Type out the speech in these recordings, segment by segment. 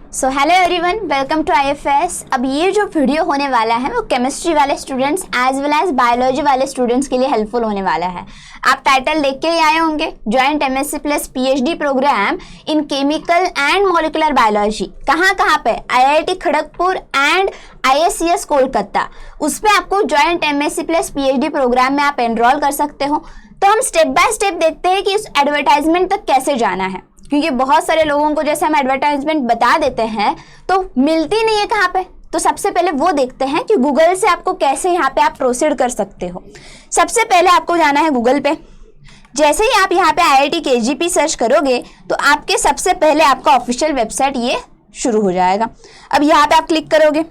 So hello everyone, welcome to IFS. अब ये जो वीडियो होने वाला है वो केमिस्ट्री वाले students as well as biology वाले स्टूडेंट्स के लिए हेल्पफुल होने वाला है। आप टाइटल देख के ही आए होंगे, joint MSc plus PhD programme in chemical and molecular biology. कहाँ पे? IIT Kharagpur and ISCS Kolkata. उस पर आपको joint MSc plus PhD programme में आप एनरोल कर सकते हो। तो हम स्टेप बाय स्टेप देखते हैं कि इस एडवर्टाइजमेंट तक कैसे जाना है, क्योंकि बहुत सारे लोगों को जैसे हम एडवर्टाइजमेंट बता देते हैं तो मिलती नहीं है कहाँ पे। तो सबसे पहले वो देखते हैं कि गूगल से आपको कैसे यहाँ पे आप प्रोसीड कर सकते हो। सबसे पहले आपको जाना है गूगल पे। जैसे ही आप यहाँ पे IIT KGP सर्च करोगे तो आपके सबसे पहले आपका ऑफिशियल वेबसाइट ये शुरू हो जाएगा। अब यहाँ पे आप क्लिक करोगे,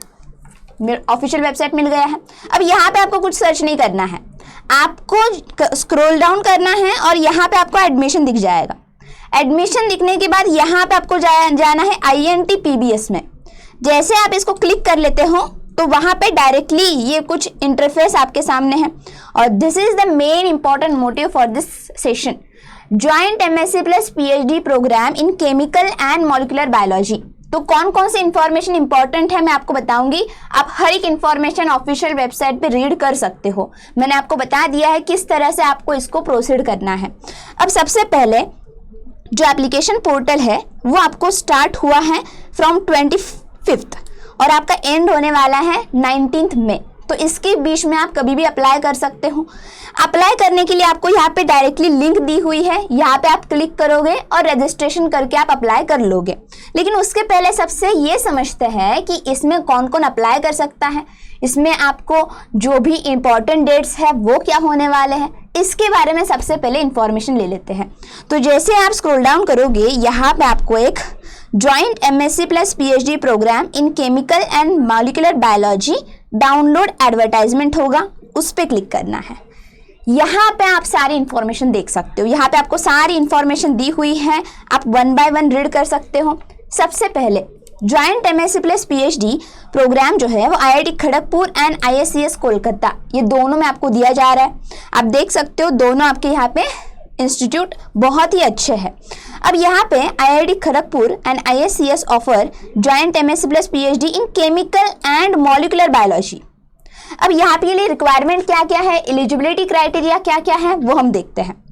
ऑफिशियल वेबसाइट मिल गया है। अब यहाँ पे आपको कुछ सर्च नहीं करना है, आपको स्क्रॉल डाउन करना है और यहाँ पे आपको एडमिशन दिख जाएगा। एडमिशन दिखने के बाद यहाँ पे आपको जाना है INT PBS में। जैसे आप इसको क्लिक कर लेते हो तो वहाँ पे डायरेक्टली ये कुछ इंटरफेस आपके सामने है। और this is the main important motive for this session, joint MSc plus PhD programme in chemical and molecular biology. तो कौन कौन सी इंफॉर्मेशन इंपॉर्टेंट है मैं आपको बताऊंगी। आप हर एक इंफॉर्मेशन ऑफिशियल वेबसाइट पे रीड कर सकते हो। मैंने आपको बता दिया है किस तरह से आपको इसको प्रोसीड करना है। अब सबसे पहले जो एप्लीकेशन पोर्टल है वो आपको स्टार्ट हुआ है फ्रॉम 25th और आपका एंड होने वाला है 19th मई। तो इसके बीच में आप कभी भी अप्लाई कर सकते हो। अप्लाई करने के लिए आपको यहाँ पे डायरेक्टली लिंक दी हुई है, यहाँ पे आप क्लिक करोगे और रजिस्ट्रेशन करके आप अप्लाई कर लोगे। लेकिन उसके पहले सबसे ये समझते हैं कि इसमें कौन कौन अप्लाई कर सकता है, इसमें आपको जो भी इम्पोर्टेंट डेट्स है वो क्या होने वाले हैं, इसके बारे में सबसे पहले इंफॉर्मेशन ले लेते हैं। तो जैसे आप स्क्रॉल डाउन करोगे यहाँ पे आपको एक joint MSc plus PhD programme in chemical and molecular biology download advertisement होगा, उस पर क्लिक करना है। यहाँ पे आप सारी इंफॉर्मेशन देख सकते हो। यहाँ पे आपको सारी इंफॉर्मेशन दी हुई है, आप वन बाय वन रीड कर सकते हो। सबसे पहले joint MSc plus PhD programme जो है वो IIT Kharagpur and ISCS Kolkata, ये दोनों में आपको दिया जा रहा है। आप देख सकते हो दोनों आपके यहाँ पे इंस्टीट्यूट बहुत ही अच्छे हैं। अब यहाँ पे IIT Kharagpur and ISCS offer joint MSc plus PhD in chemical and molecular biology. अब यहाँ पे लिए रिक्वायरमेंट क्या क्या है, एलिजिबिलिटी क्राइटेरिया क्या क्या है वो हम देखते हैं।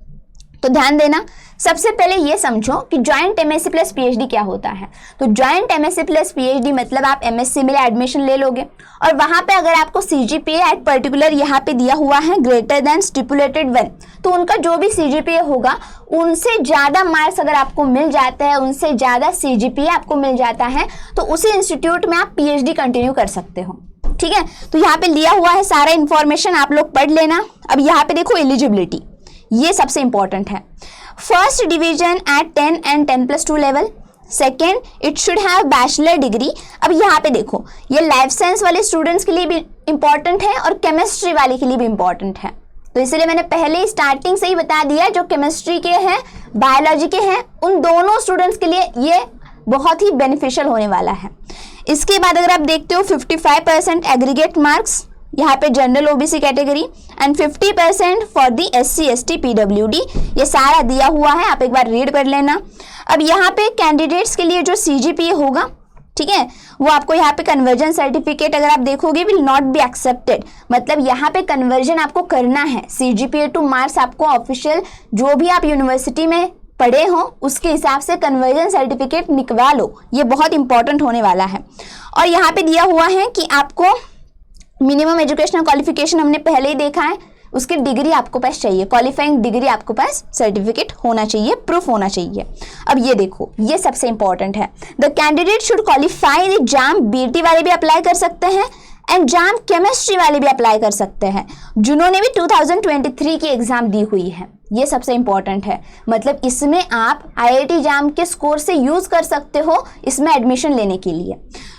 तो ध्यान देना, सबसे पहले ये समझो कि जॉइंट MSc प्लस PhD क्या होता है। तो जॉइंट MSc प्लस PhD मतलब आप MSc में एडमिशन ले लोगे और वहाँ पे अगर आपको CGPA एट पर्टिकुलर यहाँ पे दिया हुआ है ग्रेटर देन स्टिपुलेटेड 1, तो उनका जो भी CGPA होगा उनसे ज़्यादा मार्क्स अगर आपको मिल जाता है, उनसे ज़्यादा CGPA आपको मिल जाता है, तो उसी इंस्टीट्यूट में आप PhD कंटिन्यू कर सकते हो। ठीक है, तो यहाँ पे लिया हुआ है सारा इंफॉर्मेशन, आप लोग पढ़ लेना। अब यहाँ पे देखो एलिजिबिलिटी, ये सबसे इंपॉर्टेंट है। First division at 10 and 10+2 level. Second, it should have bachelor degree. अब यहाँ पे देखो ये लाइफ साइंस वाले स्टूडेंट्स के लिए भी इंपॉर्टेंट है और केमिस्ट्री वाले के लिए भी इंपॉर्टेंट है। तो इसलिए मैंने पहले स्टार्टिंग से ही बता दिया, जो केमिस्ट्री के हैं बायोलॉजी के हैं उन दोनों स्टूडेंट्स के लिए ये बहुत ही बेनिफिशियल होने वाला है। इसके बाद अगर आप देखते हो 55% एग्रीगेट मार्क्स यहाँ पे general OBC category and 50% for the SC ST PWD, ये सारा दिया हुआ है, आप एक बार रीड कर लेना। अब यहाँ पे कैंडिडेट्स के लिए जो CGPA होगा, ठीक है, वो आपको यहाँ पे कन्वर्जन सर्टिफिकेट अगर आप देखोगे विल नॉट बी एक्सेप्टेड, मतलब यहाँ पे कन्वर्जन आपको करना है। CGPA टू मार्क्स आपको ऑफिशियल जो भी आप यूनिवर्सिटी में पढ़े हो उसके हिसाब से कन्वर्जन सर्टिफिकेट निकलवा लो, ये बहुत इंपॉर्टेंट होने वाला है। और यहाँ पे दिया हुआ है कि आपको मिनिमम एजुकेशनल क्वालिफिकेशन हमने पहले ही देखा है, उसकी डिग्री आपको पास चाहिए, क्वालिफाइंग डिग्री आपको पास सर्टिफिकेट होना चाहिए, प्रूफ होना चाहिए। अब ये देखो, ये सबसे इंपॉर्टेंट है। The candidate should qualify the jam, BT वाले भी अप्लाई कर सकते हैं एंड जाम केमिस्ट्री वाले भी अप्लाई कर सकते हैं जिन्होंने भी 2023 की एग्जाम दी हुई है। ये सबसे इंपॉर्टेंट है, मतलब इसमें आप IIT जाम के स्कोर से यूज कर सकते हो इसमें एडमिशन लेने के लिए।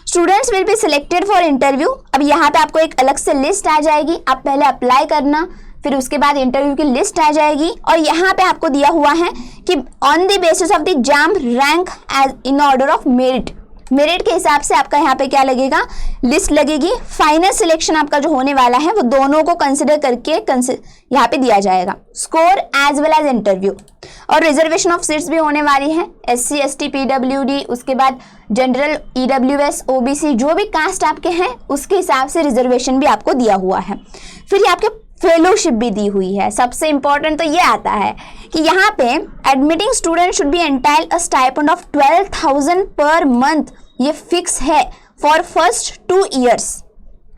Students will be selected for interview. अब यहाँ पे आपको एक अलग से लिस्ट आ जाएगी, आप पहले अप्लाई करना, फिर उसके बाद इंटरव्यू की लिस्ट आ जाएगी और यहाँ पे आपको दिया हुआ है कि on the basis of the JAM rank as in order of merit, merit के हिसाब से आपका यहाँ पे क्या लगेगा, लिस्ट लगेगी। फाइनल सिलेक्शन आपका जो होने वाला है वो दोनों को कंसिडर करके यहाँ पे दिया जाएगा, score as well as interview. और रिजर्वेशन ऑफ सीट्स भी होने वाली है, SC ST PWD, उसके बाद जनरल EWS OBC जो भी कास्ट आपके हैं उसके हिसाब से रिजर्वेशन भी आपको दिया हुआ है। फिर ये आपके फेलोशिप भी दी हुई है। सबसे इंपॉर्टेंट तो ये आता है कि यहाँ पे admitting student should be entitled a stipend of 12,000 per month, ये फिक्स है फॉर फर्स्ट 2 years।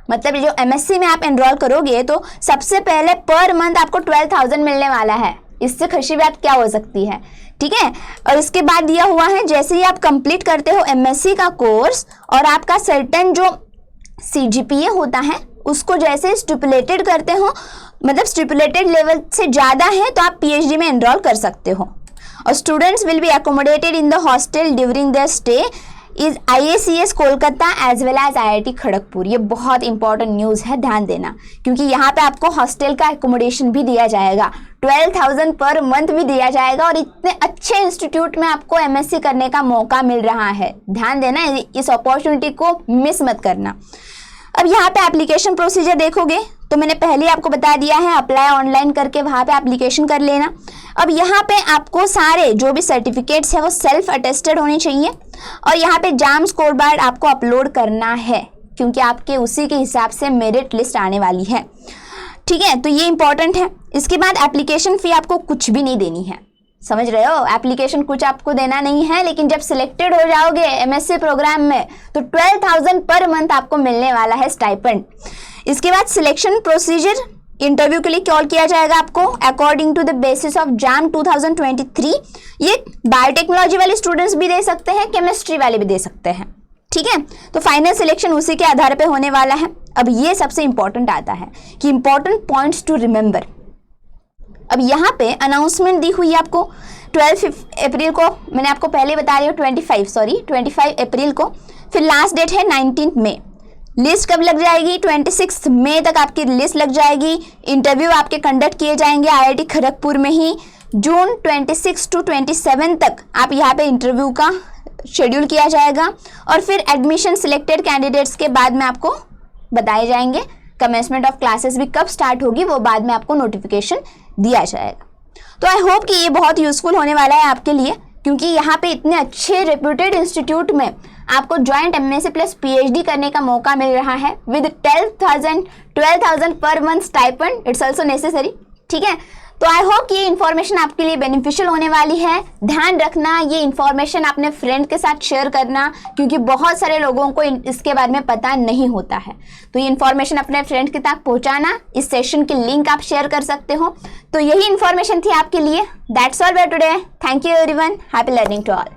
मतलब जो MSc में आप एनरोल करोगे तो सबसे पहले पर मंथ आपको 12,000 मिलने वाला है, इससे खुशी बात क्या हो सकती है, ठीक है। और इसके बाद दिया हुआ है जैसे ही आप कंप्लीट करते हो MSc का कोर्स और आपका सर्टेन जो CGPA होता है उसको जैसे स्टिपुलेटेड करते हो, मतलब स्टिपुलेटेड लेवल से ज़्यादा है तो आप PhD में एनरोल कर सकते हो। और students will be accommodated in the hostel during their stay is IACS Kolkata as well as IIT Kharagpur. ये बहुत इंपॉर्टेंट न्यूज़ है, ध्यान देना, क्योंकि यहाँ पे आपको हॉस्टल का एकोमोडेशन भी दिया जाएगा, 12,000 पर मंथ भी दिया जाएगा और इतने अच्छे इंस्टीट्यूट में आपको MSc करने का मौका मिल रहा है। ध्यान देना, इस अपॉर्चुनिटी को मिस मत करना। अब यहाँ पे एप्लीकेशन प्रोसीजर देखोगे तो मैंने पहले ही आपको बता दिया है, अप्लाई ऑनलाइन करके वहाँ पे एप्लीकेशन कर लेना। अब यहाँ पे आपको सारे जो भी सर्टिफिकेट्स है वो सेल्फ अटेस्टेड होने चाहिए और यहाँ पे जाम स्कोर कार्ड आपको अपलोड करना है क्योंकि आपके उसी के हिसाब से मेरिट लिस्ट आने वाली है, ठीक है। तो ये इंपॉर्टेंट है। इसके बाद एप्लीकेशन फ़ी आपको कुछ भी नहीं देनी है, समझ रहे हो, एप्लीकेशन कुछ आपको देना नहीं है, लेकिन जब सिलेक्टेड हो जाओगे MSc प्रोग्राम में तो 12,000 पर मंथ आपको मिलने वाला है स्टाइपेंड। इसके बाद सिलेक्शन प्रोसीजर, इंटरव्यू के लिए कॉल किया जाएगा आपको according to the basis of JAM 2023। ये बायोटेक्नोलॉजी वाले स्टूडेंट्स भी दे सकते हैं, केमिस्ट्री वाले भी दे सकते हैं, ठीक है। तो फाइनल सिलेक्शन उसी के आधार पे होने वाला है। अब ये सबसे इंपॉर्टेंट आता है कि इंपॉर्टेंट पॉइंट्स टू रिमेंबर। अब यहाँ पे अनाउंसमेंट दी हुई है आपको 12 अप्रैल को, मैंने आपको पहले बता रही हूँ 25 अप्रैल को। फिर लास्ट डेट है 19 मई। लिस्ट कब लग जाएगी, 26 मई तक आपकी लिस्ट लग जाएगी। इंटरव्यू आपके कंडक्ट किए जाएंगे IIT खड़गपुर में ही। जून 26 to 27 तक आप यहाँ पे इंटरव्यू का शेड्यूल किया जाएगा और फिर एडमिशन सिलेक्टेड कैंडिडेट्स के बाद में आपको बताए जाएंगे। कमेंसमेंट ऑफ क्लासेस भी कब स्टार्ट होगी वो बाद में आपको नोटिफिकेशन दिया जाएगा। तो आई होप कि ये बहुत यूजफुल होने वाला है आपके लिए, क्योंकि यहाँ पे इतने अच्छे रेप्यूटेड इंस्टीट्यूट में आपको जॉइंट MSc प्लस PhD करने का मौका मिल रहा है with 12,000 per month stipend, it's also necessary, ठीक है। तो आई होप कि ये इन्फॉर्मेशन आपके लिए बेनिफिशियल होने वाली है। ध्यान रखना, ये इन्फॉर्मेशन अपने फ्रेंड के साथ शेयर करना, क्योंकि बहुत सारे लोगों को इसके बारे में पता नहीं होता है। तो ये इन्फॉर्मेशन अपने फ्रेंड के तक पहुंचाना, इस सेशन की लिंक आप शेयर कर सकते हो। तो यही इन्फॉर्मेशन थी आपके लिए। That's all for today. Thank you everyone, happy learning to all.